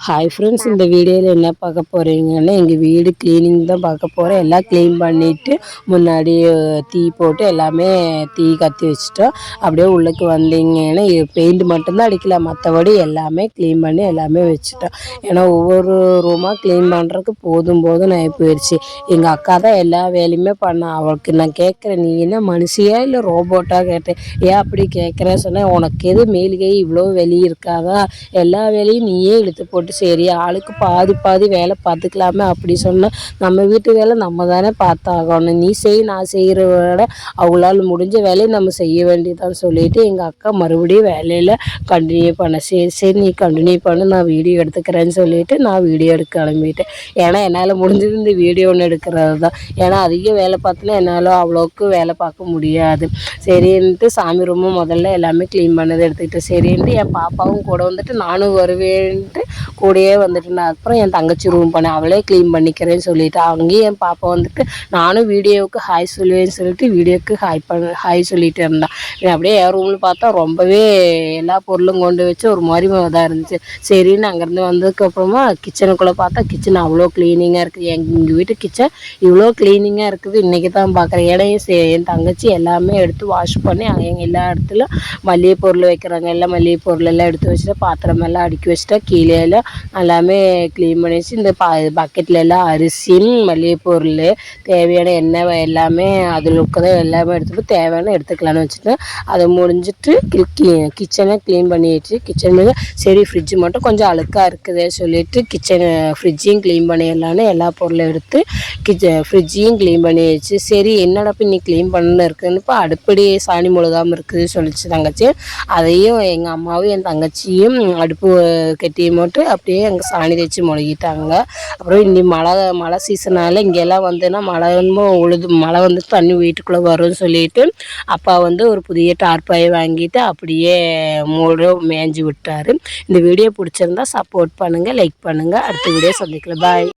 Hi friends, இந்த வீடியோவில் என்ன பார்க்க போகிறீங்கன்னா எங்கள் வீடு க்ளீனிங் தான் பார்க்க போகிறேன். எல்லாம் க்ளீன் பண்ணிவிட்டு முன்னாடி தீ போட்டு எல்லாமே தீ கத்தி வச்சுட்டோம். அப்படியே உள்ளுக்கு வந்தீங்கன்னா பெயிண்ட் மட்டும்தான் அடிக்கல, மற்றபடி எல்லாமே க்ளீன் பண்ணி எல்லாமே வச்சுட்டோம். ஏன்னா ஒவ்வொரு ரூமாக க்ளீன் பண்ணுறதுக்கு போதும் ஆகி போயிடுச்சு. எங்கள் அக்கா தான் எல்லா வேலையுமே பண்ணா. அவளுக்கு நான் கேட்குறேன், நீ என்ன மனுஷியா இல்லை ரோபோட்டாக கேட்டேன். ஏன் அப்படி கேட்குறேன்னு சொன்னேன், உனக்கு எது மேலுகை இவ்வளோ வெளியே இருக்காதா, எல்லா வேலையும் நீயே இழுத்து போட்டு சரி ஆளுக்கு பாதி பாதி வேலை பார்த்துக்கலாமே அப்படி சொன்னால், நம்ம வீட்டு வேலை நம்ம தானே பார்த்தாகணும். நீ செய், நான் செய்கிற விட அவங்களால முடிஞ்ச வேலையை நம்ம செய்ய வேண்டியதான்னு சொல்லிட்டு எங்கள் அக்கா மறுபடியும் வேலையில் கண்டினியூ பண்ண. சரி சரி நீ கண்டினியூ பண்ணு, நான் வீடியோ எடுத்துக்கிறேன்னு சொல்லிவிட்டு நான் வீடியோ எடுக்க கிளம்பிட்டேன். ஏன்னா என்னால் முடிஞ்சது இந்த வீடியோ ஒன்று எடுக்கிறது தான். ஏன்னா அதிக வேலை பார்த்தோன்னா என்னால் அவ்வளோக்கு வேலை பார்க்க முடியாது. சரின்ட்டு சாமி ரூமு முதல்ல எல்லாமே க்ளீன் பண்ணதை எடுத்துக்கிட்டேன். சரின்ட்டு என் பாப்பாவும் கூட வந்துட்டு நானும் வருவேன்ட்டு கூடயே வந்துட்டு நான் அப்புறம் என் தங்கச்சி ரூம் பண்ணேன். அவளே க்ளீன் பண்ணிக்கிறேன்னு சொல்லிவிட்டு அங்கேயும் என் பாப்பா வந்துட்டு நானும் வீடியோவுக்கு ஹாய் சொல்லுவேன்னு சொல்லிட்டு வீடியோவுக்கு ஹாய் சொல்லிகிட்டு இருந்தான். அப்படியே என் ரூமில் பார்த்தா ரொம்பவே எல்லா பொருளும் கொண்டு வச்சு ஒரு மாதிரி இதாக இருந்துச்சு. சரின்னு அங்கேருந்து வந்ததுக்கப்புறமா கிச்சனுக்குள்ளே பார்த்தா கிச்சன் அவ்வளோ க்ளீனிங்காக இருக்குது. எங்கள் வீட்டு கிச்சன் இவ்வளோ க்ளீனிங்காக இருக்குது இன்றைக்கி தான் பார்க்குறேன். ஏன்னா என் தங்கச்சி எல்லாமே எடுத்து வாஷ் பண்ணி எங்கள் எல்லா இடத்துலையும் மல்லிகை பொருள் வைக்கிறாங்க, எல்லாம் மல்லிகை பொருள் எல்லாம் எடுத்து வச்சுட்டு பாத்திரமெல்லாம் அடுக்கி வச்சுட்டா கீழே எல்லாம் எல்லாமே க்ளீன் பண்ணி வச்சு இந்த பக்கெட்டில் எல்லாம் அரிசியும் மல்லிகை பொருள் தேவையான எண்ணெய் எல்லாமே அதில் இருக்கிறத எல்லாமே எடுத்துகிட்டு தேவையான எடுத்துக்கலான்னு வச்சுட்டேன். அதை முடிஞ்சிட்டு கிச்சனை க்ளீன் பண்ணி வச்சு கிச்சன் சரி ஃப்ரிட்ஜு மட்டும் கொஞ்சம் அழுக்காக இருக்குதே சொல்லிவிட்டு ஃப்ரிட்ஜையும் க்ளீன் பண்ணிடலான்னு எல்லா பொருளும் எடுத்து ஃப்ரிட்ஜையும் க்ளீன் பண்ணி வச்சு சரி என்னடா நீ க்ளீன் பண்ணு இருக்குதுன்னு இப்போ அடுப்படி சாணி முழுகாமல் இருக்குது சொல்லிச்சு தங்கச்சி. அதையும் எங்கள் அம்மாவும் என் தங்கச்சியும் அடுப்பு கட்டியை மட்டும் அப்படியே அங்கே சாணி தேய்ச்சி மொழிகிட்டாங்க. அப்புறம் இன்னி மழை சீசனால் இங்கெல்லாம் வந்துன்னா மழை வந்து தண்ணி வீட்டுக்குள்ளே வரும்னு சொல்லிட்டு அப்பா வந்து ஒரு புதிய டார்பாயை வாங்கிட்டு அப்படியே மேய்ஞ்சி விட்டார். இந்த வீடியோ பிடிச்சிருந்தா சப்போர்ட் பண்ணுங்கள், லைக் பண்ணுங்கள். அடுத்த வீடியோ சந்திக்கலாம். பாய்.